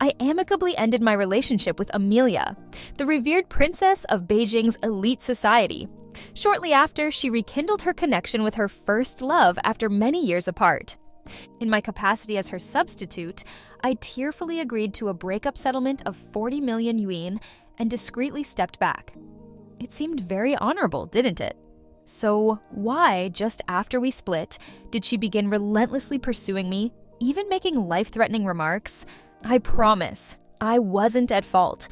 I amicably ended my relationship with Amelia, the revered princess of Beijing's elite society. Shortly after, she rekindled her connection with her first love after many years apart. In my capacity as her substitute, I tearfully agreed to a breakup settlement of 40 million yuan and discreetly stepped back. It seemed very honorable, didn't it? So why, just after we split, did she begin relentlessly pursuing me, even making life-threatening remarks? I promise, I wasn't at fault.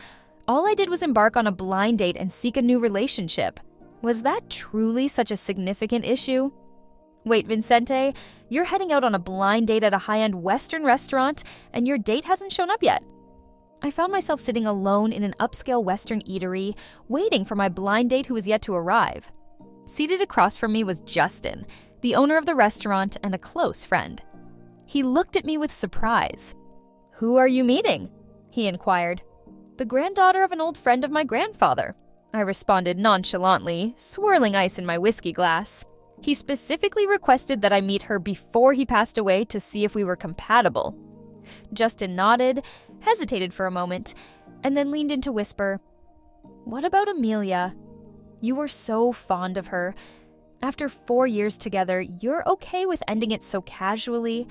All I did was embark on a blind date and seek a new relationship. Was that truly such a significant issue? Wait, Vincente, you're heading out on a blind date at a high-end Western restaurant, and your date hasn't shown up yet. I found myself sitting alone in an upscale Western eatery, waiting for my blind date who was yet to arrive. Seated across from me was Justin, the owner of the restaurant and a close friend. He looked at me with surprise. "Who are you meeting?" he inquired. "The granddaughter of an old friend of my grandfather," I responded nonchalantly, swirling ice in my whiskey glass. He specifically requested that I meet her before he passed away to see if we were compatible. Justin nodded, hesitated for a moment, and then leaned in to whisper, "What about Amelia? You were so fond of her. After 4 years together, you're okay with ending it so casually?"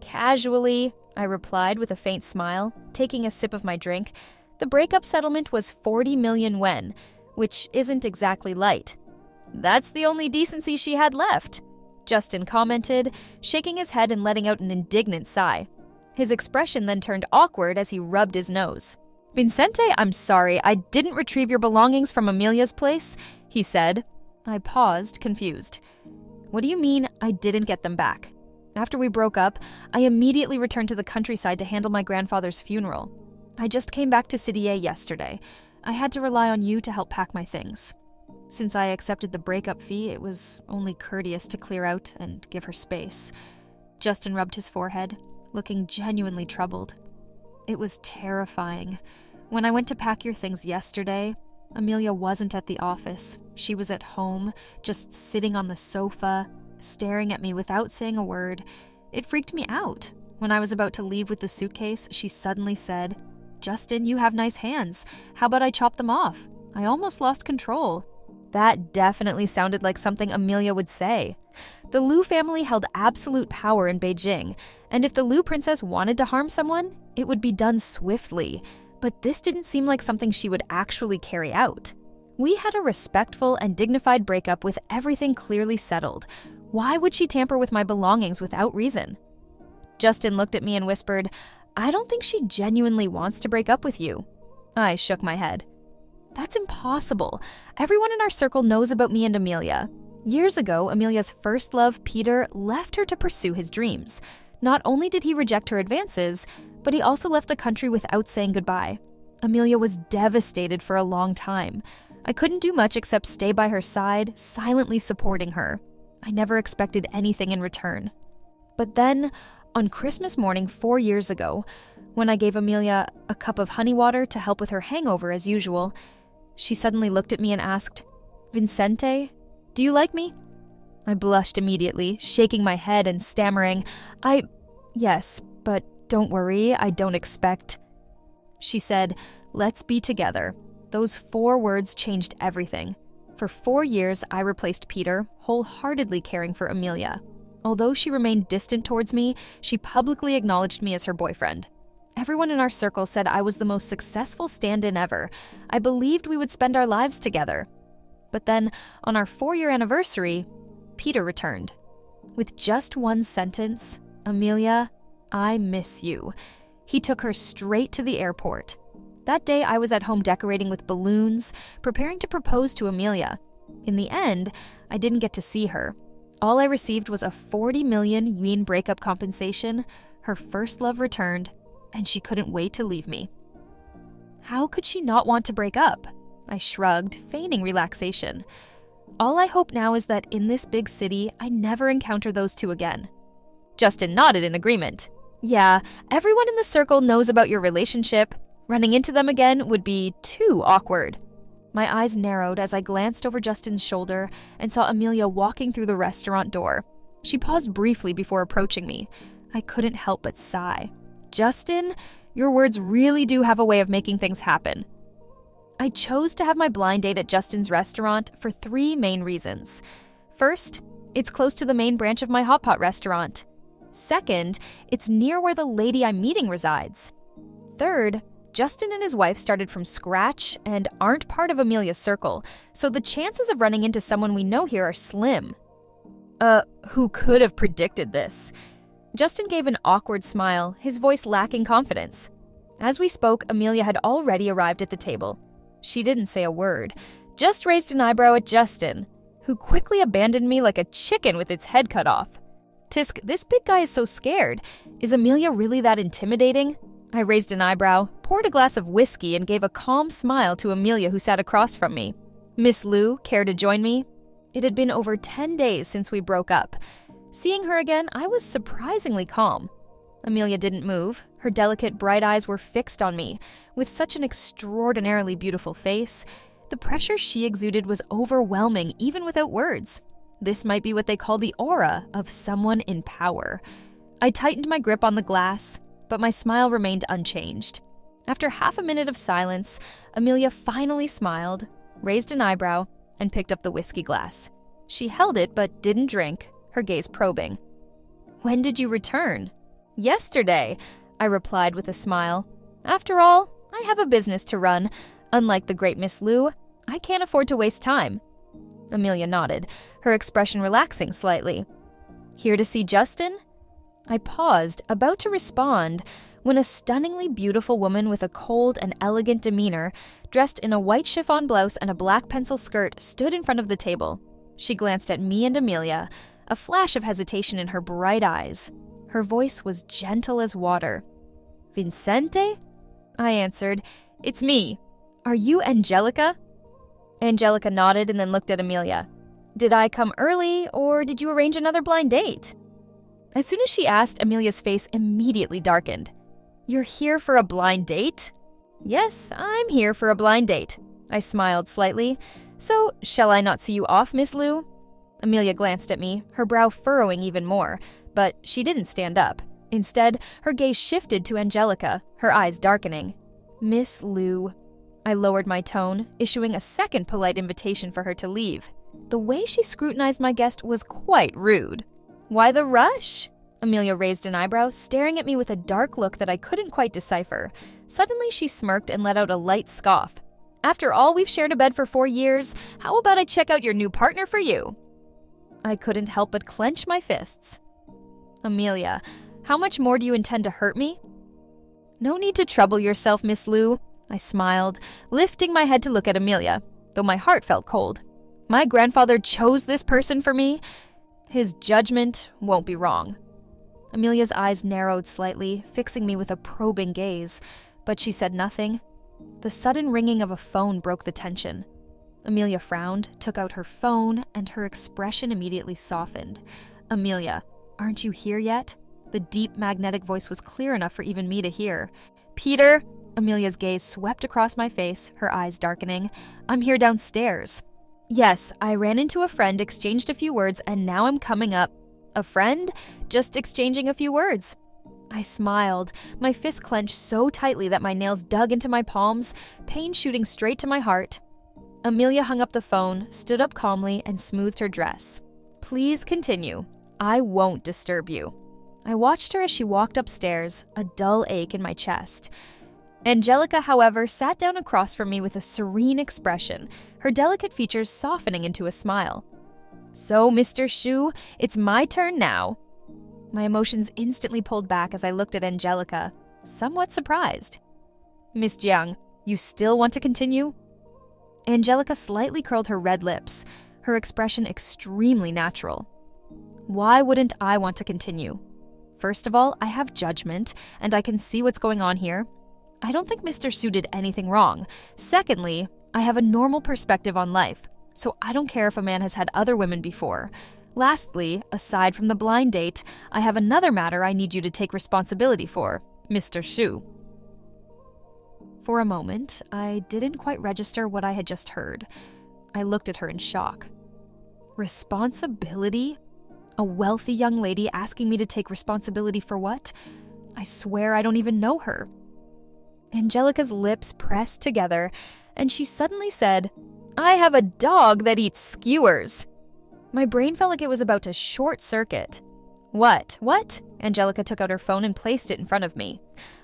"Casually," I replied with a faint smile, taking a sip of my drink. The breakup settlement was 40 million yuan, which isn't exactly light. "That's the only decency she had left," Justin commented, shaking his head and letting out an indignant sigh. His expression then turned awkward as he rubbed his nose. "Vincente, I'm sorry, I didn't retrieve your belongings from Amelia's place," he said. I paused, confused. "What do you mean, I didn't get them back?" After we broke up, I immediately returned to the countryside to handle my grandfather's funeral. I just came back to City A yesterday. I had to rely on you to help pack my things. Since I accepted the breakup fee, it was only courteous to clear out and give her space. Justin rubbed his forehead, looking genuinely troubled. It was terrifying. When I went to pack your things yesterday, Amelia wasn't at the office. She was at home, just sitting on the sofa, staring at me without saying a word. It freaked me out. When I was about to leave with the suitcase, she suddenly said, "Justin, you have nice hands. How about I chop them off? I almost lost control." That definitely sounded like something Amelia would say. The Liu family held absolute power in Beijing, and if the Liu princess wanted to harm someone, it would be done swiftly. But this didn't seem like something she would actually carry out. We had a respectful and dignified breakup with everything clearly settled. Why would she tamper with my belongings without reason? Justin looked at me and whispered, "I don't think she genuinely wants to break up with you." I shook my head. "That's impossible. Everyone in our circle knows about me and Amelia. Years ago, Amelia's first love, Peter, left her to pursue his dreams. Not only did he reject her advances, but he also left the country without saying goodbye. Amelia was devastated for a long time. I couldn't do much except stay by her side, silently supporting her. I never expected anything in return. But then, on Christmas morning 4 years ago, when I gave Amelia a cup of honey water to help with her hangover as usual, she suddenly looked at me and asked, "Vincente, do you like me?" I blushed immediately, shaking my head and stammering, Yes, but don't worry, I don't expect." She said, "Let's be together." Those 4 words changed everything. For 4 years, I replaced Peter, wholeheartedly caring for Amelia. Although she remained distant towards me, she publicly acknowledged me as her boyfriend. Everyone in our circle said I was the most successful stand-in ever. I believed we would spend our lives together. But then, on our 4-year anniversary, Peter returned. With just one sentence, "Amelia, I miss you." He took her straight to the airport. That day, I was at home decorating with balloons, preparing to propose to Amelia. In the end, I didn't get to see her. All I received was a 40 million yuan breakup compensation, her first love returned, and she couldn't wait to leave me. How could she not want to break up? I shrugged, feigning relaxation. All I hope now is that in this big city, I never encounter those two again. Justin nodded in agreement. "Yeah, everyone in the circle knows about your relationship. Running into them again would be too awkward." My eyes narrowed as I glanced over Justin's shoulder and saw Amelia walking through the restaurant door. She paused briefly before approaching me. I couldn't help but sigh. Justin, your words really do have a way of making things happen. I chose to have my blind date at Justin's restaurant for 3 main reasons. First, it's close to the main branch of my hot pot restaurant. Second, it's near where the lady I'm meeting resides. Third, Justin and his wife started from scratch and aren't part of Amelia's circle, so the chances of running into someone we know here are slim. Who could have predicted this? Justin gave an awkward smile, his voice lacking confidence. As we spoke, Amelia had already arrived at the table. She didn't say a word, just raised an eyebrow at Justin, who quickly abandoned me like a chicken with its head cut off. Tisk, this big guy is so scared. Is Amelia really that intimidating? I raised an eyebrow, poured a glass of whiskey, and gave a calm smile to Amelia, who sat across from me. Miss Liu, care to join me? It had been over 10 days since we broke up. Seeing her again, I was surprisingly calm. Amelia didn't move. Her delicate, bright eyes were fixed on me. With such an extraordinarily beautiful face, the pressure she exuded was overwhelming even without words. This might be what they call the aura of someone in power. I tightened my grip on the glass, but my smile remained unchanged. After half a minute of silence, Amelia finally smiled, raised an eyebrow, and picked up the whiskey glass. She held it but didn't drink, her gaze probing. "When did you return?" "Yesterday," I replied with a smile. "After all, I have a business to run. Unlike the great Miss Liu, I can't afford to waste time." Amelia nodded, her expression relaxing slightly. "Here to see Justin?" I paused, about to respond, when a stunningly beautiful woman with a cold and elegant demeanor, dressed in a white chiffon blouse and a black pencil skirt, stood in front of the table. She glanced at me and Amelia, a flash of hesitation in her bright eyes. Her voice was gentle as water. "Vincente?" I answered. "It's me. Are you Angelica?" Angelica nodded and then looked at Amelia. "Did I come early, or did you arrange another blind date?" As soon as she asked, Amelia's face immediately darkened. "You're here for a blind date?" "Yes, I'm here for a blind date." I smiled slightly. "So, shall I not see you off, Miss Liu?" Amelia glanced at me, her brow furrowing even more, but she didn't stand up. Instead, her gaze shifted to Angelica, her eyes darkening. "Miss Liu." I lowered my tone, issuing a second polite invitation for her to leave. The way she scrutinized my guest was quite rude. "Why the rush?" Amelia raised an eyebrow, staring at me with a dark look that I couldn't quite decipher. Suddenly, she smirked and let out a light scoff. "After all, we've shared a bed for 4 years. How about I check out your new partner for you?" I couldn't help but clench my fists. "Amelia, how much more do you intend to hurt me?" "No need to trouble yourself, Miss Liu," I smiled, lifting my head to look at Amelia, though my heart felt cold. My grandfather chose this person for me. His judgment won't be wrong. Amelia's eyes narrowed slightly, fixing me with a probing gaze, but she said nothing. The sudden ringing of a phone broke the tension. Amelia frowned, took out her phone, and her expression immediately softened. "Amelia, aren't you here yet?" The deep, magnetic voice was clear enough for even me to hear. "Peter," Amelia's gaze swept across my face, her eyes darkening. "I'm here downstairs." "Yes, I ran into a friend, exchanged a few words, and now I'm coming up." "A friend? Just exchanging a few words." I smiled, my fist clenched so tightly that my nails dug into my palms, pain shooting straight to my heart. Amelia hung up the phone, stood up calmly, and smoothed her dress. "Please continue. I won't disturb you." I watched her as she walked upstairs, a dull ache in my chest. Angelica, however, sat down across from me with a serene expression, her delicate features softening into a smile. "So, Mr. Shu, it's my turn now." My emotions instantly pulled back as I looked at Angelica, somewhat surprised. "Miss Jiang, you still want to continue?" Angelica slightly curled her red lips, her expression extremely natural. "Why wouldn't I want to continue? First of all, I have judgment, and I can see what's going on here. I don't think Mr. Shu did anything wrong. Secondly, I have a normal perspective on life, so I don't care if a man has had other women before. Lastly, aside from the blind date, I have another matter I need you to take responsibility for, Mr. Shu." For a moment, I didn't quite register what I had just heard. I looked at her in shock. Responsibility? A wealthy young lady asking me to take responsibility for what? I swear I don't even know her." Angelica's lips pressed together, and she suddenly said, "I have a dog that eats skewers." My brain felt like it was about to short circuit. What? Angelica took out her phone and placed it in front of me.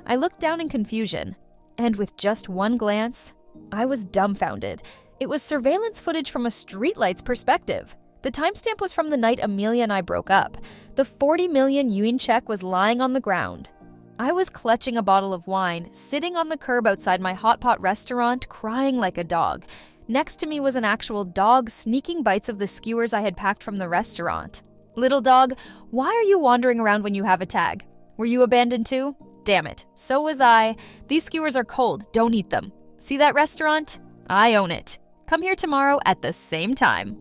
I looked down in confusion, and with just one glance, I was dumbfounded. It was surveillance footage from a streetlight's perspective. The timestamp was from the night Amelia and I broke up. The 40 million yuan check was lying on the ground. I was clutching a bottle of wine, sitting on the curb outside my hot pot restaurant, crying like a dog. Next to me was an actual dog sneaking bites of the skewers I had packed from the restaurant. "Little dog, why are you wandering around when you have a tag? Were you abandoned too? Damn it, so was I. These skewers are cold, don't eat them. See that restaurant? I own it. Come here tomorrow at the same time.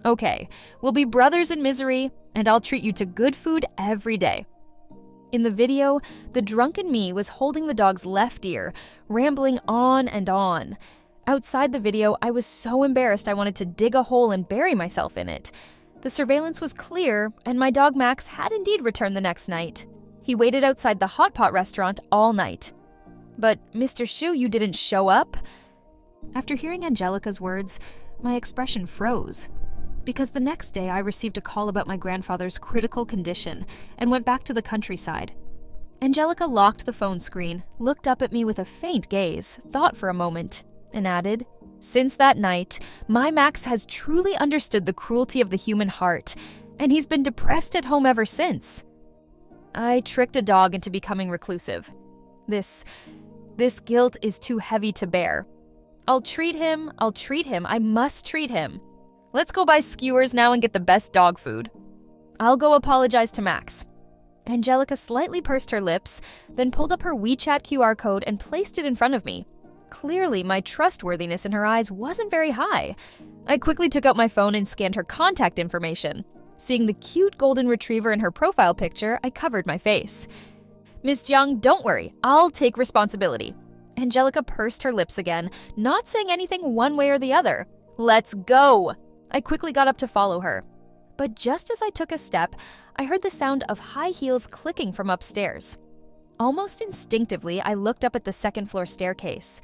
Okay, we'll be brothers in misery, and I'll treat you to good food every day." In the video, the drunken me was holding the dog's left ear, rambling on and on. Outside the video, I was so embarrassed I wanted to dig a hole and bury myself in it. The surveillance was clear, and my dog Max had indeed returned the next night. He waited outside the hot pot restaurant all night. "But, Mr. Shu, you didn't show up?" After hearing Angelica's words, my expression froze. Because the next day I received a call about my grandfather's critical condition and went back to the countryside. Angelica locked the phone screen, looked up at me with a faint gaze, thought for a moment, and added, "Since that night, my Max has truly understood the cruelty of the human heart, and he's been depressed at home ever since. I tricked a dog into becoming reclusive. This guilt is too heavy to bear. I'll treat him, I must treat him. Let's go buy skewers now and get the best dog food. I'll go apologize to Max." Angelica slightly pursed her lips, then pulled up her WeChat QR code and placed it in front of me. Clearly, my trustworthiness in her eyes wasn't very high. I quickly took out my phone and scanned her contact information. Seeing the cute golden retriever in her profile picture, I covered my face. "Miss Jiang, don't worry, I'll take responsibility." Angelica pursed her lips again, not saying anything one way or the other. "Let's go!" I quickly got up to follow her. But just as I took a step, I heard the sound of high heels clicking from upstairs. Almost instinctively, I looked up at the second-floor staircase.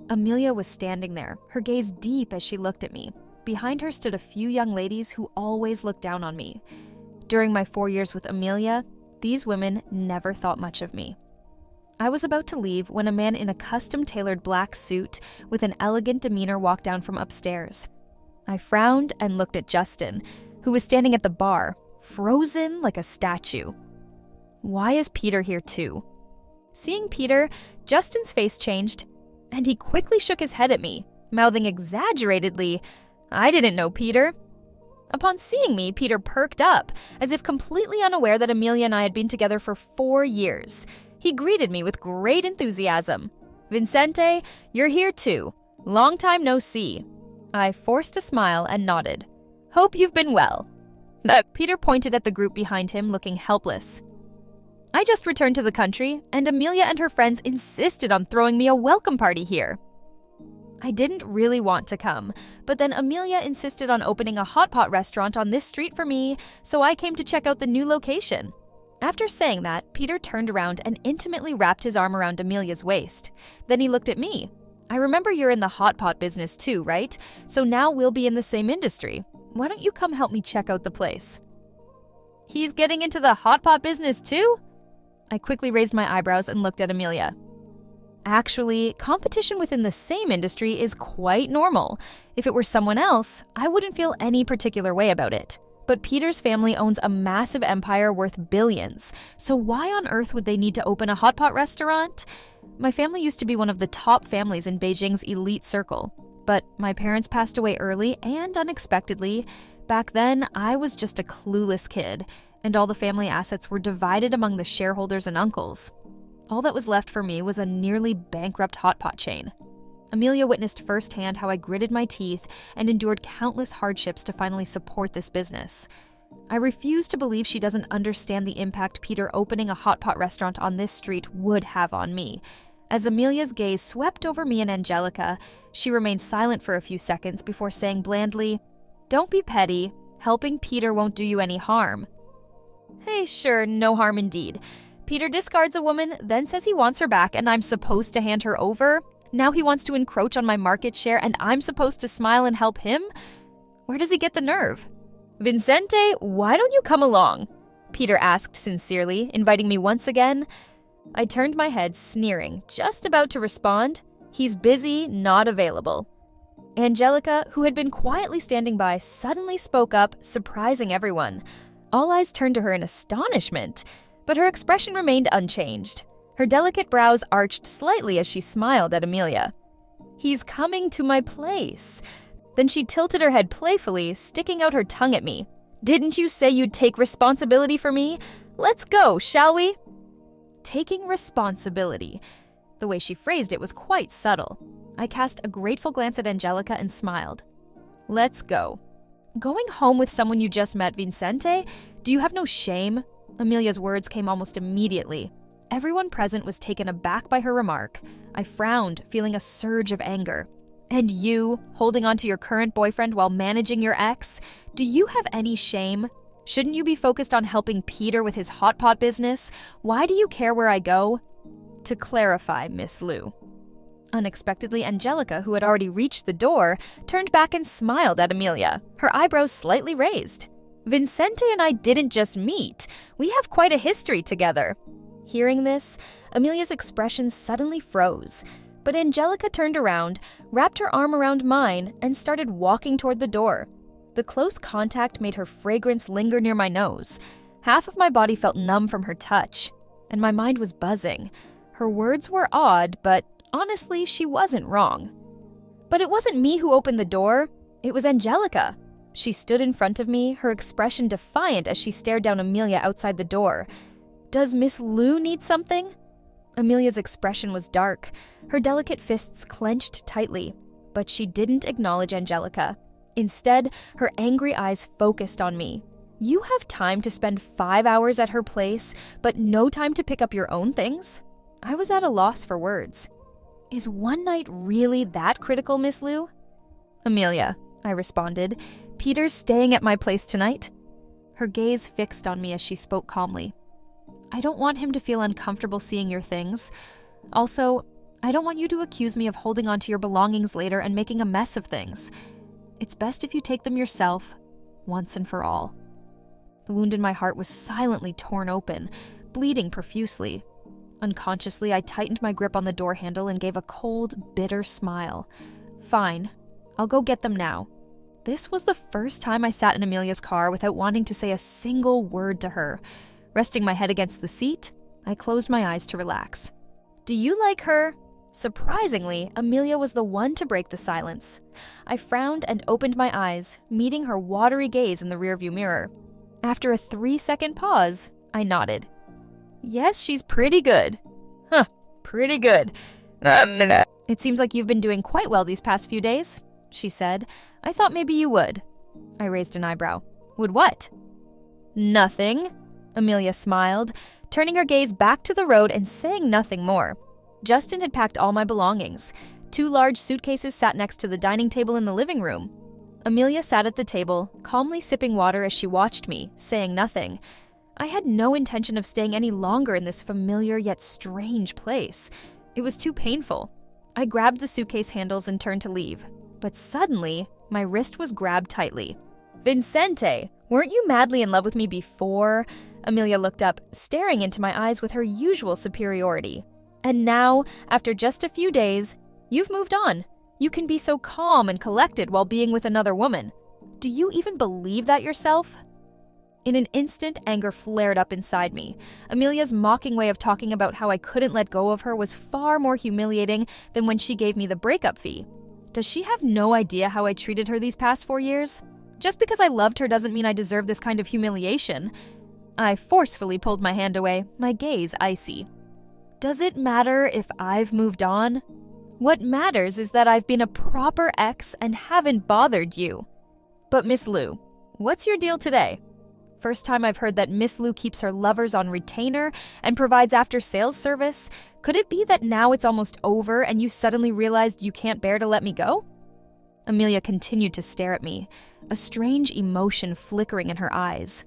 Amelia was standing there, her gaze deep as she looked at me. Behind her stood a few young ladies who always looked down on me. During my 4 years with Amelia, these women never thought much of me. I was about to leave when a man in a custom-tailored black suit with an elegant demeanor walked down from upstairs. I frowned and looked at Justin, who was standing at the bar, frozen like a statue. Why is Peter here too? Seeing Peter, Justin's face changed, and he quickly shook his head at me, mouthing exaggeratedly, "I didn't know Peter." Upon seeing me, Peter perked up, as if completely unaware that Amelia and I had been together for 4 years. He greeted me with great enthusiasm. "Vincente, you're here too. Long time no see." I forced a smile and nodded. "Hope you've been well." Peter pointed at the group behind him, looking helpless. "I just returned to the country, and Amelia and her friends insisted on throwing me a welcome party here." I didn't really want to come, but then Amelia insisted on opening a hot pot restaurant on this street for me, so I came to check out the new location. After saying that, Peter turned around and intimately wrapped his arm around Amelia's waist. Then he looked at me. "I remember you're in the hot pot business too, right? So now we'll be in the same industry. Why don't you come help me check out the place?" "He's getting into the hot pot business too?" I quickly raised my eyebrows and looked at Amelia. Actually, competition within the same industry is quite normal. If it were someone else, I wouldn't feel any particular way about it. But Peter's family owns a massive empire worth billions, so why on earth would they need to open a hot pot restaurant? My family used to be one of the top families in Beijing's elite circle, but my parents passed away early and unexpectedly. Back then, I was just a clueless kid, and all the family assets were divided among the shareholders and uncles. All that was left for me was a nearly bankrupt hot pot chain. Amelia witnessed firsthand how I gritted my teeth and endured countless hardships to finally support this business. I refuse to believe she doesn't understand the impact Peter opening a hot pot restaurant on this street would have on me. As Amelia's gaze swept over me and Angelica, she remained silent for a few seconds before saying blandly, "Don't be petty. Helping Peter won't do you any harm." Hey, sure, no harm indeed. Peter discards a woman, then says he wants her back and I'm supposed to hand her over? Now he wants to encroach on my market share and I'm supposed to smile and help him? Where does he get the nerve? Vincente, why don't you come along? Peter asked sincerely, inviting me once again. I turned my head, sneering, just about to respond. He's busy, not available. Angelica, who had been quietly standing by, suddenly spoke up, surprising everyone. All eyes turned to her in astonishment, but her expression remained unchanged. Her delicate brows arched slightly as she smiled at Amelia. He's coming to my place. Then she tilted her head playfully, sticking out her tongue at me. Didn't you say you'd take responsibility for me? Let's go, shall we? Taking responsibility. The way she phrased it was quite subtle. I cast a grateful glance at Angelica and smiled. Let's go. Going home with someone you just met, Vincente? Do you have no shame? Amelia's words came almost immediately. Everyone present was taken aback by her remark. I frowned, feeling a surge of anger. And you, holding on to your current boyfriend while managing your ex? Do you have any shame? Shouldn't you be focused on helping Peter with his hot pot business? Why do you care where I go? To clarify, Miss Lou. Unexpectedly, Angelica, who had already reached the door, turned back and smiled at Amelia, her eyebrows slightly raised. Vincente and I didn't just meet. We have quite a history together. Hearing this, Amelia's expression suddenly froze. But Angelica turned around, wrapped her arm around mine, and started walking toward the door. The close contact made her fragrance linger near my nose. Half of my body felt numb from her touch, and my mind was buzzing. Her words were odd, but honestly, she wasn't wrong. But it wasn't me who opened the door. It was Angelica. She stood in front of me, her expression defiant as she stared down Amelia outside the door. Does Miss Lou need something? Amelia's expression was dark, her delicate fists clenched tightly, but she didn't acknowledge Angelica. Instead, her angry eyes focused on me. You have time to spend 5 hours at her place, but no time to pick up your own things? I was at a loss for words. Is one night really that critical, Miss Lou? Amelia, I responded. Peter's staying at my place tonight. Her gaze fixed on me as she spoke calmly. I don't want him to feel uncomfortable seeing your things. Also, I don't want you to accuse me of holding on to your belongings later and making a mess of things. It's best if you take them yourself, once and for all. The wound in my heart was silently torn open, bleeding profusely. Unconsciously, I tightened my grip on the door handle and gave a cold, bitter smile. Fine, I'll go get them now. This was the first time I sat in Amelia's car without wanting to say a single word to her. Resting my head against the seat, I closed my eyes to relax. Do you like her? Surprisingly, Amelia was the one to break the silence. I frowned and opened my eyes, meeting her watery gaze in the rearview mirror. After a 3-second pause, I nodded. Yes, she's pretty good. Huh, pretty good. It seems like you've been doing quite well these past few days, she said. I thought maybe you would. I raised an eyebrow. Would what? Nothing. Amelia smiled, turning her gaze back to the road and saying nothing more. Justin had packed all my belongings. 2 large suitcases sat next to the dining table in the living room. Amelia sat at the table, calmly sipping water as she watched me, saying nothing. I had no intention of staying any longer in this familiar yet strange place. It was too painful. I grabbed the suitcase handles and turned to leave. But suddenly, my wrist was grabbed tightly. Vincente, weren't you madly in love with me before? Amelia looked up, staring into my eyes with her usual superiority. And now, after just a few days, you've moved on. You can be so calm and collected while being with another woman. Do you even believe that yourself? In an instant, anger flared up inside me. Amelia's mocking way of talking about how I couldn't let go of her was far more humiliating than when she gave me the breakup fee. Does she have no idea how I treated her these past 4 years? Just because I loved her doesn't mean I deserve this kind of humiliation. I forcefully pulled my hand away, my gaze icy. Does it matter if I've moved on? What matters is that I've been a proper ex and haven't bothered you. But Miss Lou, what's your deal today? First time I've heard that Miss Lou keeps her lovers on retainer and provides after-sales service. Could it be that now it's almost over and you suddenly realized you can't bear to let me go? Amelia continued to stare at me, a strange emotion flickering in her eyes.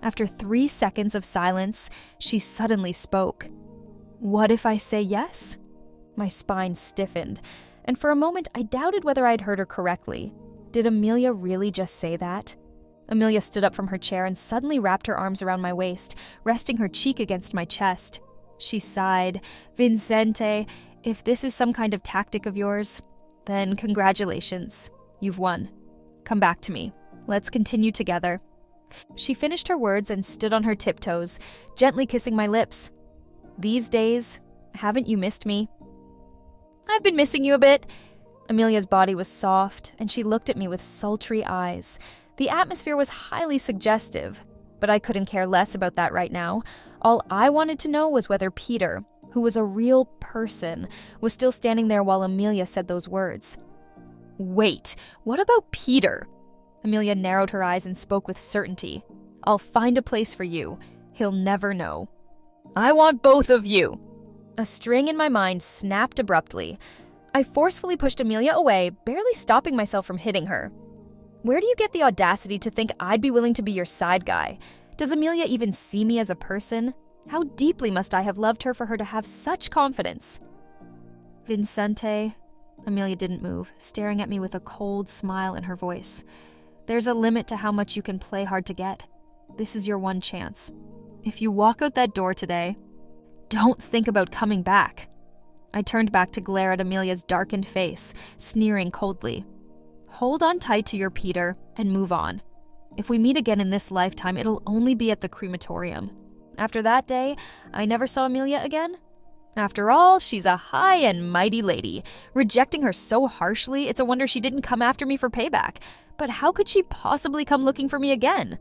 After 3 seconds of silence, she suddenly spoke. "What if I say yes?" My spine stiffened, and for a moment I doubted whether I'd heard her correctly. Did Amelia really just say that? Amelia stood up from her chair and suddenly wrapped her arms around my waist, resting her cheek against my chest. She sighed. "Vincente, if this is some kind of tactic of yours, then congratulations. You've won. Come back to me. Let's continue together." She finished her words and stood on her tiptoes, gently kissing my lips. "These days, haven't you missed me?" "I've been missing you a bit." Amelia's body was soft, and she looked at me with sultry eyes. The atmosphere was highly suggestive, but I couldn't care less about that right now. All I wanted to know was whether Peter, who was a real person, was still standing there while Amelia said those words. "Wait, what about Peter?" Amelia narrowed her eyes and spoke with certainty. "I'll find a place for you. He'll never know." "I want both of you." A string in my mind snapped abruptly. I forcefully pushed Amelia away, barely stopping myself from hitting her. "Where do you get the audacity to think I'd be willing to be your side guy? Does Amelia even see me as a person? How deeply must I have loved her for her to have such confidence?" "Vincente," Amelia didn't move, staring at me with a cold smile in her voice. "There's a limit to how much you can play hard to get. This is your one chance. If you walk out that door today, don't think about coming back." I turned back to glare at Amelia's darkened face, sneering coldly. "Hold on tight to your Peter and move on. If we meet again in this lifetime, it'll only be at the crematorium." After that day, I never saw Amelia again. After all, she's a high and mighty lady. Rejecting her so harshly, it's a wonder she didn't come after me for payback. But how could she possibly come looking for me again?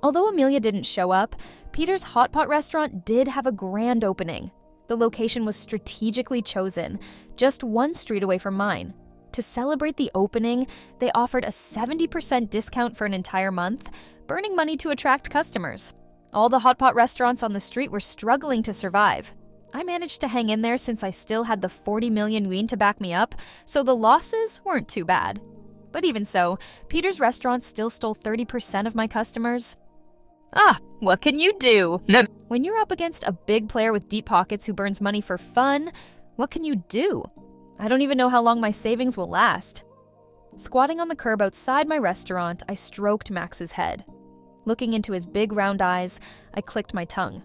Although Amelia didn't show up, Peter's hot pot restaurant did have a grand opening. The location was strategically chosen, just 1 street away from mine. To celebrate the opening, they offered a 70% discount for an entire month, burning money to attract customers. All the hot pot restaurants on the street were struggling to survive. I managed to hang in there since I still had the 40 million yuan to back me up, so the losses weren't too bad. But even so, Peter's restaurant still stole 30% of my customers. What can you do? When you're up against a big player with deep pockets who burns money for fun, what can you do? I don't even know how long my savings will last. Squatting on the curb outside my restaurant, I stroked Max's head. Looking into his big round eyes, I clicked my tongue.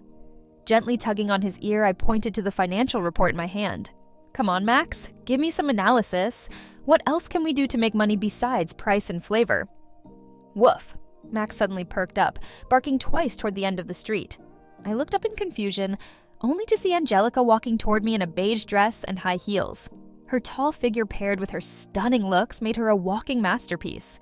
Gently tugging on his ear, I pointed to the financial report in my hand. "Come on, Max, give me some analysis. What else can we do to make money besides price and flavor?" "Woof." Max suddenly perked up, barking twice toward the end of the street. I looked up in confusion, only to see Angelica walking toward me in a beige dress and high heels. Her tall figure paired with her stunning looks made her a walking masterpiece.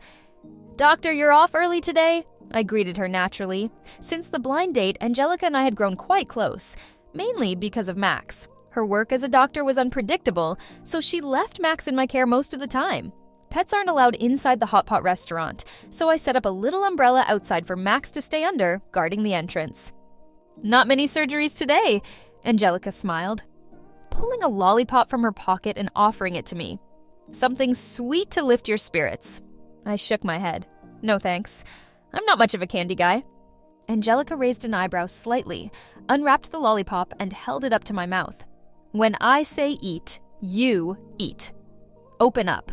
"Doctor, you're off early today?" I greeted her naturally. Since the blind date, Angelica and I had grown quite close, mainly because of Max. Her work as a doctor was unpredictable, so she left Max in my care most of the time. Pets aren't allowed inside the hot pot restaurant, so I set up a little umbrella outside for Max to stay under, guarding the entrance. "Not many surgeries today," Angelica smiled, pulling a lollipop from her pocket and offering it to me. "Something sweet to lift your spirits." I shook my head. "No thanks. I'm not much of a candy guy." Angelica raised an eyebrow slightly, unwrapped the lollipop, and held it up to my mouth. "When I say eat, you eat. Open up."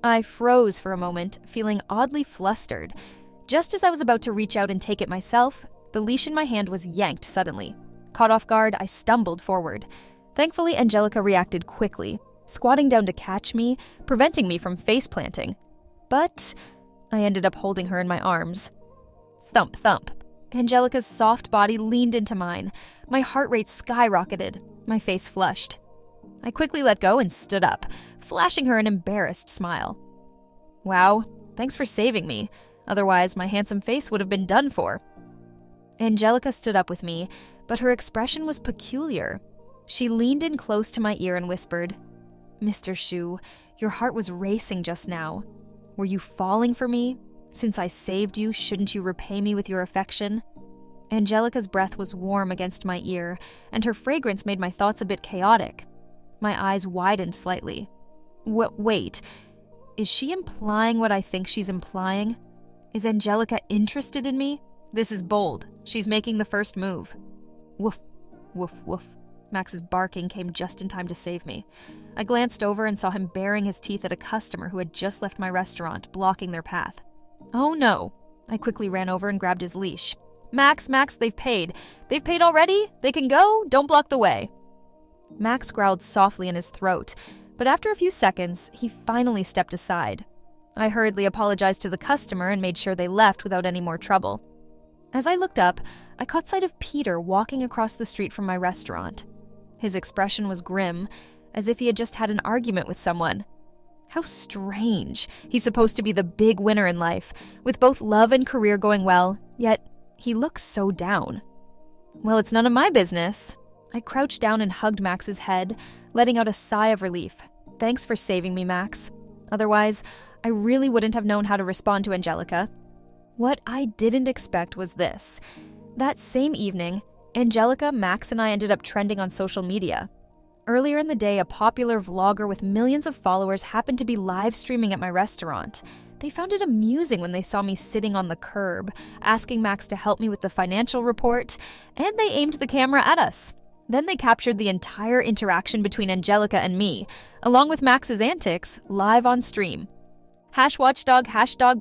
I froze for a moment, feeling oddly flustered. Just as I was about to reach out and take it myself, the leash in my hand was yanked suddenly. Caught off guard, I stumbled forward. Thankfully, Angelica reacted quickly, squatting down to catch me, preventing me from face-planting. But I ended up holding her in my arms. Thump, thump. Angelica's soft body leaned into mine. My heart rate skyrocketed. My face flushed. I quickly let go and stood up, flashing her an embarrassed smile. "Wow, thanks for saving me. Otherwise, my handsome face would have been done for." Angelica stood up with me, but her expression was peculiar. She leaned in close to my ear and whispered, "Mr. Shu, your heart was racing just now. Were you falling for me? Since I saved you, shouldn't you repay me with your affection?" Angelica's breath was warm against my ear, and her fragrance made my thoughts a bit chaotic. My eyes widened slightly. Wait, is she implying what I think she's implying? Is Angelica interested in me? This is bold. She's making the first move. Woof, woof, woof. Max's barking came just in time to save me. I glanced over and saw him baring his teeth at a customer who had just left my restaurant, blocking their path. Oh no. I quickly ran over and grabbed his leash. Max, they've paid. They've paid already? They can go? Don't block the way. Max growled softly in his throat, but after a few seconds, he finally stepped aside. I hurriedly apologized to the customer and made sure they left without any more trouble. As I looked up, I caught sight of Peter walking across the street from my restaurant. His expression was grim, as if he had just had an argument with someone. How strange. He's supposed to be the big winner in life, with both love and career going well, yet he looks so down. Well, it's none of my business. I crouched down and hugged Max's head, letting out a sigh of relief. Thanks for saving me, Max. Otherwise, I really wouldn't have known how to respond to Angelica. What I didn't expect was this. That same evening, Angelica, Max, and I ended up trending on social media. Earlier in the day, a popular vlogger with millions of followers happened to be live streaming at my restaurant. They found it amusing when they saw me sitting on the curb, asking Max to help me with the financial report, and they aimed the camera at us. Then they captured the entire interaction between Angelica and me, along with Max's antics, live on stream. #watchdog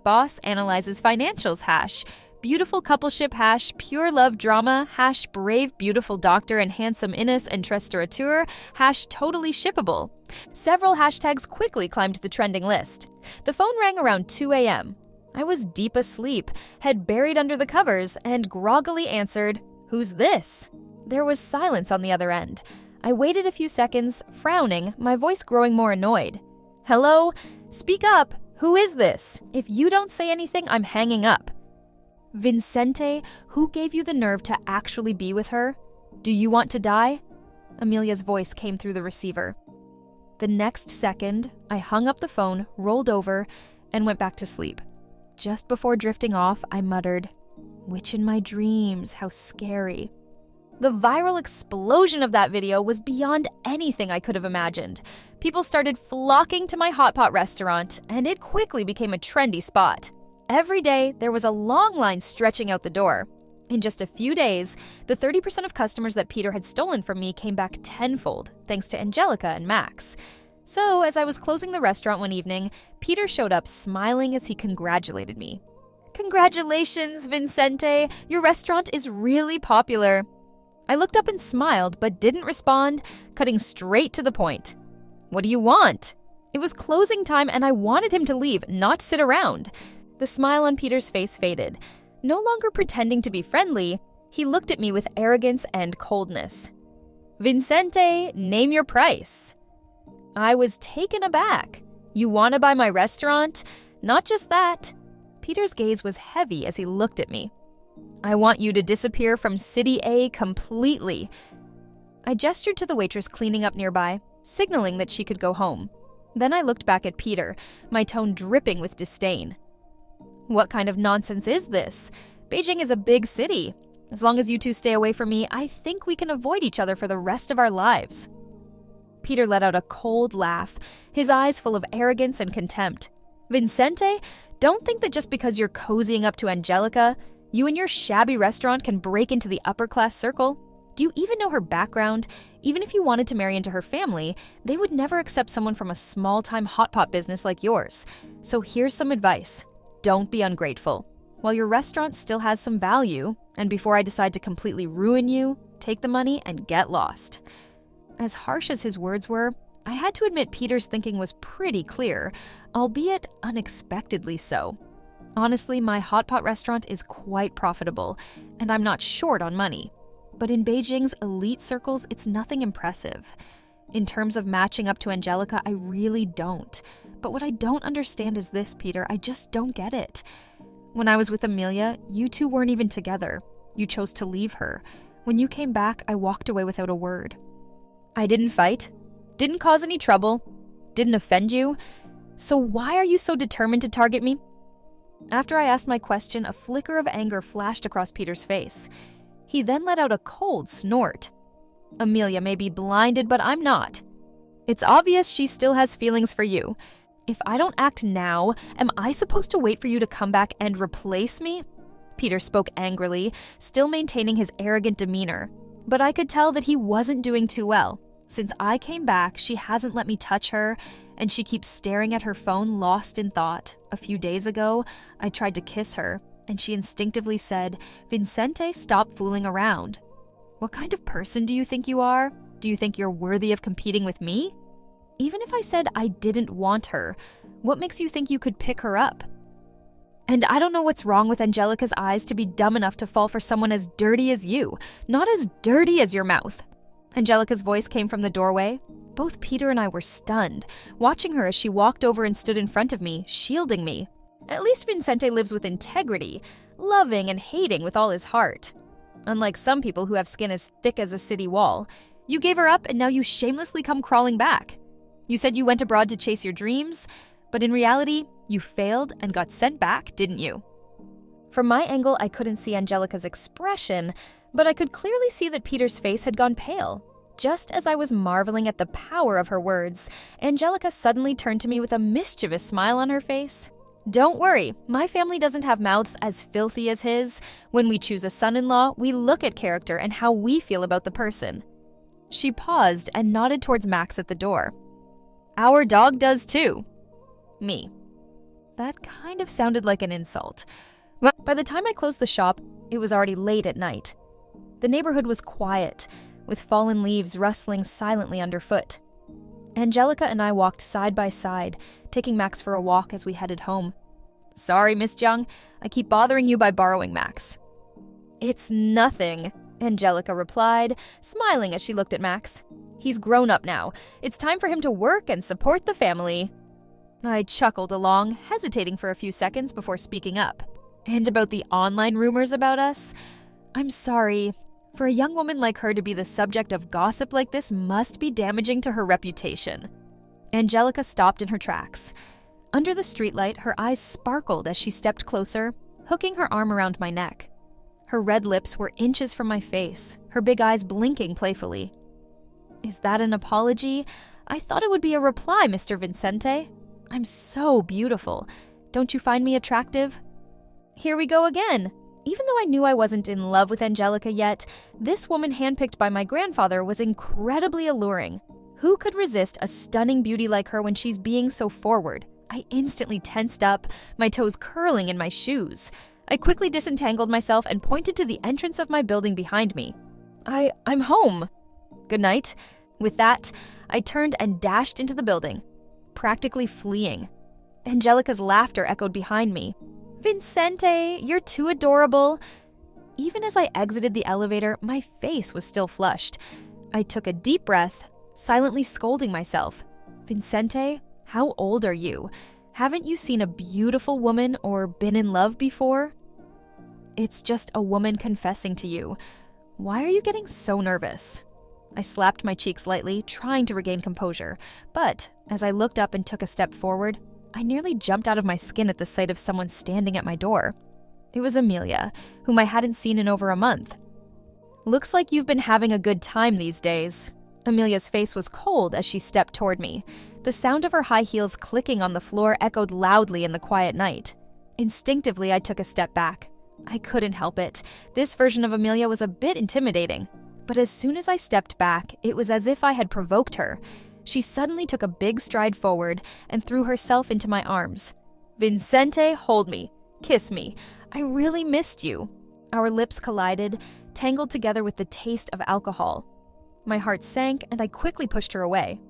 #boss analyzes financials beautiful coupleship pure love drama #brave beautiful doctor and handsome Ines and restaurateur #totally shippable. Several hashtags quickly climbed the trending list. The phone rang around 2 a.m. I was deep asleep, head buried under the covers, and groggily answered, "Who's this?" There was silence on the other end. I waited a few seconds, frowning, my voice growing more annoyed. "Hello? Speak up. Who is this? If you don't say anything, I'm hanging up." "Vincente, who gave you the nerve to actually be with her? Do you want to die?" Amelia's voice came through the receiver. The next second, I hung up the phone, rolled over, and went back to sleep. Just before drifting off, I muttered, "Witch in my dreams, how scary." The viral explosion of that video was beyond anything I could have imagined. People started flocking to my hot pot restaurant, and it quickly became a trendy spot. Every day, there was a long line stretching out the door. In just a few days, the 30% of customers that Peter had stolen from me came back tenfold, thanks to Angelica and Max. So, as I was closing the restaurant one evening, Peter showed up smiling as he congratulated me. "Congratulations, Vincente! Your restaurant is really popular." I looked up and smiled, but didn't respond, cutting straight to the point. "What do you want?" It was closing time and I wanted him to leave, not sit around. The smile on Peter's face faded. No longer pretending to be friendly, he looked at me with arrogance and coldness. "Vincente, name your price." I was taken aback. "You want to buy my restaurant?" "Not just that." Peter's gaze was heavy as he looked at me. "I want you to disappear from City A completely." I gestured to the waitress cleaning up nearby, signaling that she could go home. Then I looked back at Peter, my tone dripping with disdain. "What kind of nonsense is this? Beijing is a big city. As long as you two stay away from me, I think we can avoid each other for the rest of our lives." Peter let out a cold laugh, his eyes full of arrogance and contempt. "Vincente, don't think that just because you're cozying up to Angelica, you and your shabby restaurant can break into the upper-class circle. Do you even know her background? Even if you wanted to marry into her family, they would never accept someone from a small-time hot pot business like yours. So here's some advice. Don't be ungrateful. While your restaurant still has some value, and before I decide to completely ruin you, take the money and get lost." As harsh as his words were, I had to admit Peter's thinking was pretty clear, albeit unexpectedly so. Honestly, my hot pot restaurant is quite profitable, and I'm not short on money. But in Beijing's elite circles, it's nothing impressive. In terms of matching up to Angelica, I really don't. But what I don't understand is this, Peter, I just don't get it. When I was with Amelia, you two weren't even together. You chose to leave her. When you came back, I walked away without a word. I didn't fight, didn't cause any trouble, didn't offend you. So why are you so determined to target me? After I asked my question, a flicker of anger flashed across Peter's face. He then let out a cold snort. "Amelia may be blinded, but I'm not. It's obvious she still has feelings for you. If I don't act now, am I supposed to wait for you to come back and replace me?" Peter spoke angrily, still maintaining his arrogant demeanor. But I could tell that he wasn't doing too well. Since I came back, she hasn't let me touch her, and she keeps staring at her phone, lost in thought. A few days ago, I tried to kiss her, and she instinctively said, "Vincente, stop fooling around." What kind of person do you think you are? Do you think you're worthy of competing with me? Even if I said I didn't want her, what makes you think you could pick her up? And I don't know what's wrong with Angelica's eyes to be dumb enough to fall for someone as dirty as you, not as dirty as your mouth. Angelica's voice came from the doorway. Both Peter and I were stunned, watching her as she walked over and stood in front of me, shielding me. At least Vincente lives with integrity, loving and hating with all his heart. Unlike some people who have skin as thick as a city wall, you gave her up and now you shamelessly come crawling back. You said you went abroad to chase your dreams, but in reality, you failed and got sent back, didn't you? From my angle, I couldn't see Angelica's expression, but I could clearly see that Peter's face had gone pale. Just as I was marveling at the power of her words, Angelica suddenly turned to me with a mischievous smile on her face. "Don't worry, my family doesn't have mouths as filthy as his. When we choose a son-in-law, we look at character and how we feel about the person." She paused and nodded towards Max at the door. "Our dog does too." Me. That kind of sounded like an insult. But by the time I closed the shop, it was already late at night. The neighborhood was quiet, with fallen leaves rustling silently underfoot. Angelica and I walked side by side, taking Max for a walk as we headed home. "Sorry, Miss Jung, I keep bothering you by borrowing Max." "It's nothing," Angelica replied, smiling as she looked at Max. "He's grown up now. It's time for him to work and support the family." I chuckled along, hesitating for a few seconds before speaking up. "And about the online rumors about us? I'm sorry. For a young woman like her to be the subject of gossip like this must be damaging to her reputation." Angelica stopped in her tracks. Under the streetlight, her eyes sparkled as she stepped closer, hooking her arm around my neck. Her red lips were inches from my face, her big eyes blinking playfully. "Is that an apology? I thought it would be a reply, Mr. Vincente. I'm so beautiful. Don't you find me attractive?" Here we go again. Even though I knew I wasn't in love with Angelica yet, this woman handpicked by my grandfather was incredibly alluring. Who could resist a stunning beauty like her when she's being so forward? I instantly tensed up, my toes curling in my shoes. I quickly disentangled myself and pointed to the entrance of my building behind me. I'm home. Good night. With that, I turned and dashed into the building, practically fleeing. Angelica's laughter echoed behind me. "Vincente, you're too adorable." Even as I exited the elevator, my face was still flushed. I took a deep breath, silently scolding myself. "Vincente, how old are you? Haven't you seen a beautiful woman or been in love before?" "It's just a woman confessing to you. Why are you getting so nervous?" I slapped my cheeks lightly, trying to regain composure, but as I looked up and took a step forward, I nearly jumped out of my skin at the sight of someone standing at my door. It was Amelia, whom I hadn't seen in over a month. "Looks like you've been having a good time these days." Amelia's face was cold as she stepped toward me. The sound of her high heels clicking on the floor echoed loudly in the quiet night. Instinctively, I took a step back. I couldn't help it. This version of Amelia was a bit intimidating. But as soon as I stepped back, it was as if I had provoked her. She suddenly took a big stride forward and threw herself into my arms. "Vincente, hold me. Kiss me. I really missed you." Our lips collided, tangled together with the taste of alcohol. My heart sank and I quickly pushed her away.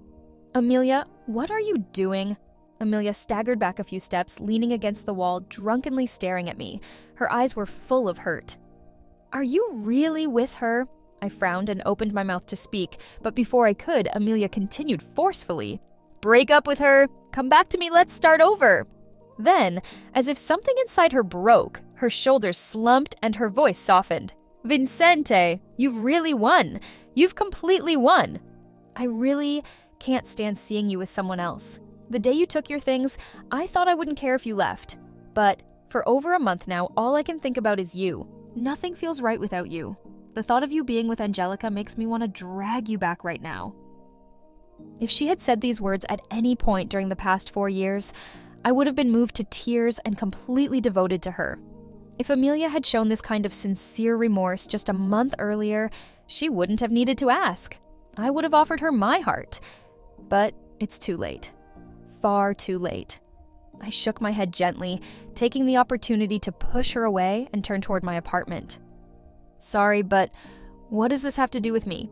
"Amelia, what are you doing?" Amelia staggered back a few steps, leaning against the wall, drunkenly staring at me. Her eyes were full of hurt. "Are you really with her?" I frowned and opened my mouth to speak, but before I could, Amelia continued forcefully. "Break up with her. Come back to me, let's start over." Then, as if something inside her broke, her shoulders slumped and her voice softened. "Vincente, you've really won. You've completely won. I really can't stand seeing you with someone else. The day you took your things, I thought I wouldn't care if you left. But for over a month now, all I can think about is you. Nothing feels right without you. The thought of you being with Angelica makes me want to drag you back right now." If she had said these words at any point during the past 4 years, I would have been moved to tears and completely devoted to her. If Amelia had shown this kind of sincere remorse just a month earlier, she wouldn't have needed to ask. I would have offered her my heart. But it's too late. Far too late. I shook my head gently, taking the opportunity to push her away and turn toward my apartment. Sorry, but what does this have to do with me?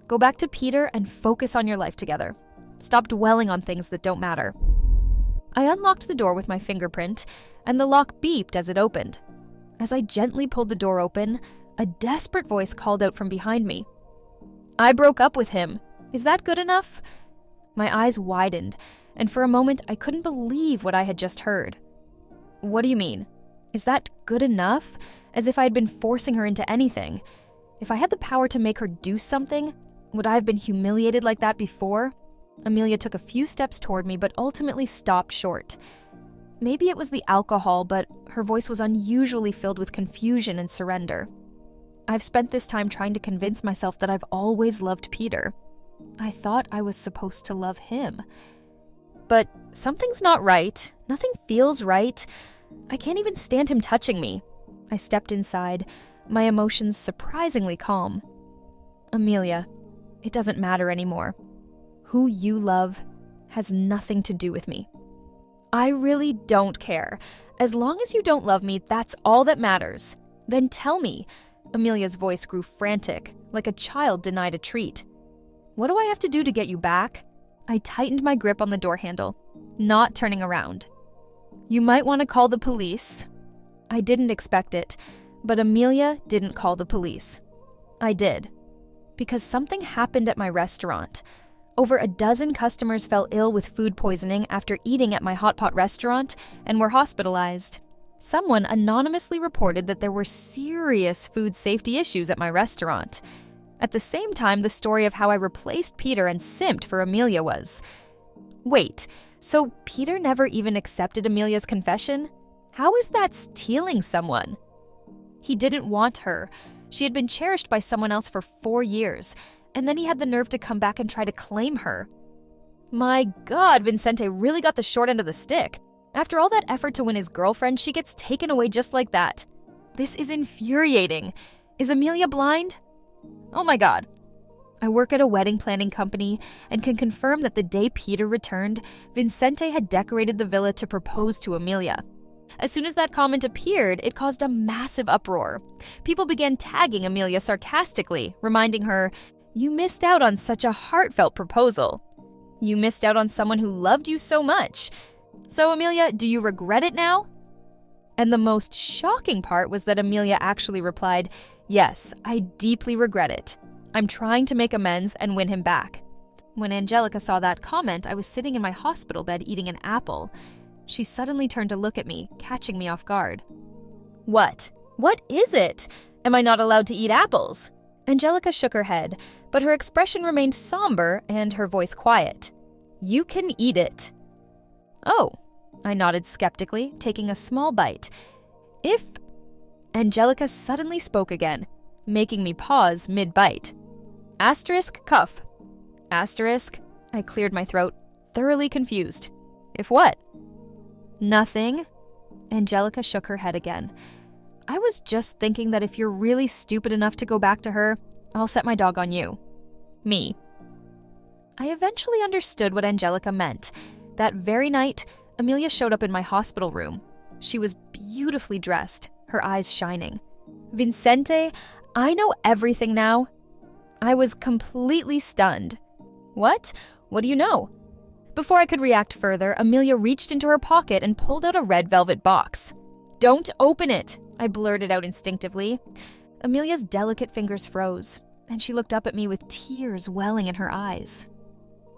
Go back to Peter and focus on your life together. Stop dwelling on things that don't matter. I unlocked the door with my fingerprint, and the lock beeped as it opened. As I gently pulled the door open, a desperate voice called out from behind me. I broke up with him. Is that good enough? My eyes widened, and for a moment I couldn't believe what I had just heard. What do you mean? Is that good enough? As if I had been forcing her into anything. If I had the power to make her do something, would I have been humiliated like that before? Amelia took a few steps toward me, but ultimately stopped short. Maybe it was the alcohol, but her voice was unusually filled with confusion and surrender. I've spent this time trying to convince myself that I've always loved Peter. I thought I was supposed to love him. But something's not right. Nothing feels right. I can't even stand him touching me. I stepped inside, my emotions surprisingly calm. Amelia, it doesn't matter anymore. Who you love has nothing to do with me. I really don't care. As long as you don't love me, that's all that matters. Then tell me. Amelia's voice grew frantic, like a child denied a treat. What do I have to do to get you back? I tightened my grip on the door handle, not turning around. You might want to call the police. I didn't expect it, but Amelia didn't call the police. I did. Because something happened at my restaurant. Over a dozen customers fell ill with food poisoning after eating at my hot pot restaurant and were hospitalized. Someone anonymously reported that there were serious food safety issues at my restaurant. At the same time, the story of how I replaced Peter and simped for Amelia was... Wait, so Peter never even accepted Amelia's confession? How is that stealing someone? He didn't want her. She had been cherished by someone else for 4 years, and then he had the nerve to come back and try to claim her. My God, Vincente really got the short end of the stick. After all that effort to win his girlfriend, she gets taken away just like that. This is infuriating. Is Amelia blind? Oh my God. I work at a wedding planning company and can confirm that the day Peter returned, Vincente had decorated the villa to propose to Amelia. As soon as that comment appeared, it caused a massive uproar. People began tagging Amelia sarcastically, reminding her, "You missed out on such a heartfelt proposal. You missed out on someone who loved you so much. So, Amelia, do you regret it now?" And the most shocking part was that Amelia actually replied, "Yes, I deeply regret it. I'm trying to make amends and win him back." When Angelica saw that comment, I was sitting in my hospital bed eating an apple. She suddenly turned to look at me, catching me off guard. What? What is it? Am I not allowed to eat apples? Angelica shook her head, but her expression remained somber and her voice quiet. You can eat it. Oh, I nodded skeptically, taking a small bite. If... Angelica suddenly spoke again, making me pause mid-bite. Asterisk cuff. Asterisk. I cleared my throat, thoroughly confused. If what? Nothing. Angelica shook her head again. I was just thinking that if you're really stupid enough to go back to her, I'll set my dog on you. Me. I eventually understood what Angelica meant. That very night, Amelia showed up in my hospital room. She was beautifully dressed, her eyes shining. Vincente, I know everything now. I was completely stunned. What? What do you know? Before I could react further, Amelia reached into her pocket and pulled out a red velvet box. Don't open it, I blurted out instinctively. Amelia's delicate fingers froze, and she looked up at me with tears welling in her eyes.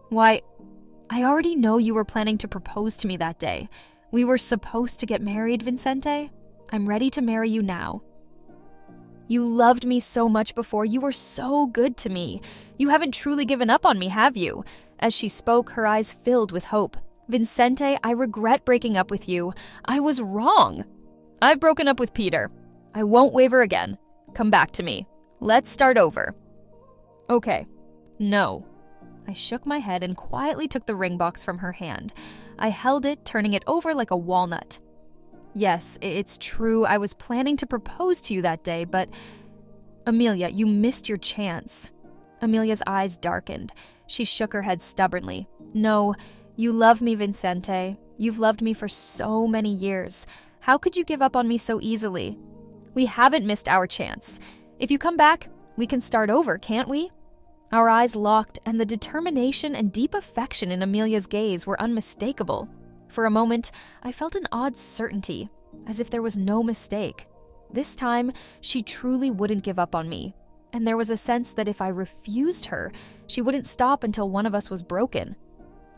Why, I already know you were planning to propose to me that day. We were supposed to get married, Vincente. I'm ready to marry you now. You loved me so much before. You were so good to me. You haven't truly given up on me, have you? As she spoke, her eyes filled with hope. Vincente, I regret breaking up with you. I was wrong. I've broken up with Peter. I won't waver again. Come back to me. Let's start over. Okay. No. I shook my head and quietly took the ring box from her hand. I held it, turning it over like a walnut. Yes, it's true. I was planning to propose to you that day, but Amelia, you missed your chance. Amelia's eyes darkened. She shook her head stubbornly. No, you love me, Vincente. You've loved me for so many years. How could you give up on me so easily? We haven't missed our chance. If you come back, we can start over, can't we? Our eyes locked, and the determination and deep affection in Amelia's gaze were unmistakable. For a moment, I felt an odd certainty, as if there was no mistake. This time, she truly wouldn't give up on me, and there was a sense that if I refused her, she wouldn't stop until one of us was broken.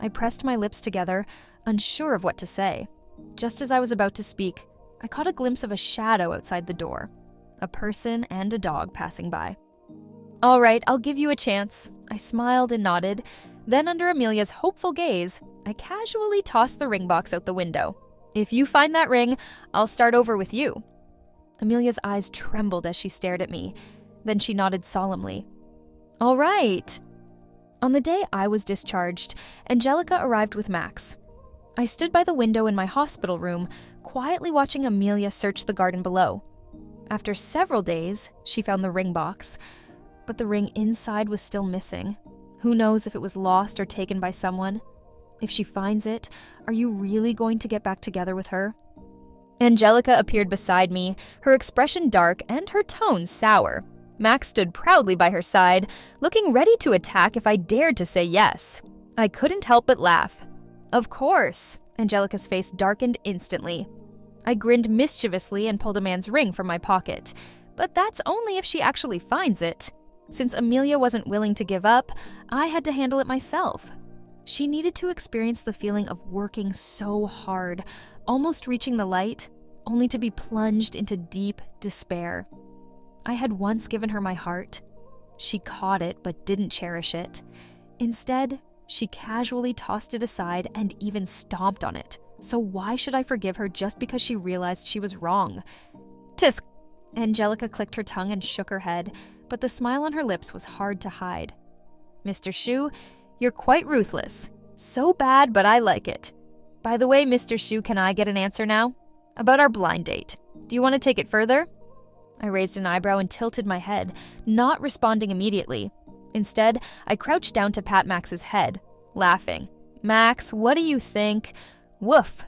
I pressed my lips together, unsure of what to say. Just as I was about to speak, I caught a glimpse of a shadow outside the door, a person and a dog passing by. All right, I'll give you a chance. I smiled and nodded. Then, under Amelia's hopeful gaze, I casually tossed the ring box out the window. If you find that ring, I'll start over with you. Amelia's eyes trembled as she stared at me. Then she nodded solemnly. All right. On the day I was discharged, Angelica arrived with Max. I stood by the window in my hospital room, quietly watching Amelia search the garden below. After several days, she found the ring box, but the ring inside was still missing. Who knows if it was lost or taken by someone? If she finds it, are you really going to get back together with her? Angelica appeared beside me, her expression dark and her tone sour. Max stood proudly by her side, looking ready to attack if I dared to say yes. I couldn't help but laugh. Of course. Angelica's face darkened instantly. I grinned mischievously and pulled a man's ring from my pocket. But that's only if she actually finds it. Since Amelia wasn't willing to give up, I had to handle it myself. She needed to experience the feeling of working so hard, almost reaching the light, only to be plunged into deep despair. I had once given her my heart. She caught it but didn't cherish it. Instead, she casually tossed it aside and even stomped on it. So why should I forgive her just because she realized she was wrong? Tisk! Angelica clicked her tongue and shook her head, but the smile on her lips was hard to hide. Mr. Shu, you're quite ruthless. So bad, but I like it. By the way, Mr. Shu, can I get an answer now? About our blind date. Do you want to take it further? I raised an eyebrow and tilted my head, not responding immediately. Instead, I crouched down to pat Max's head, laughing. Max, what do you think? Woof!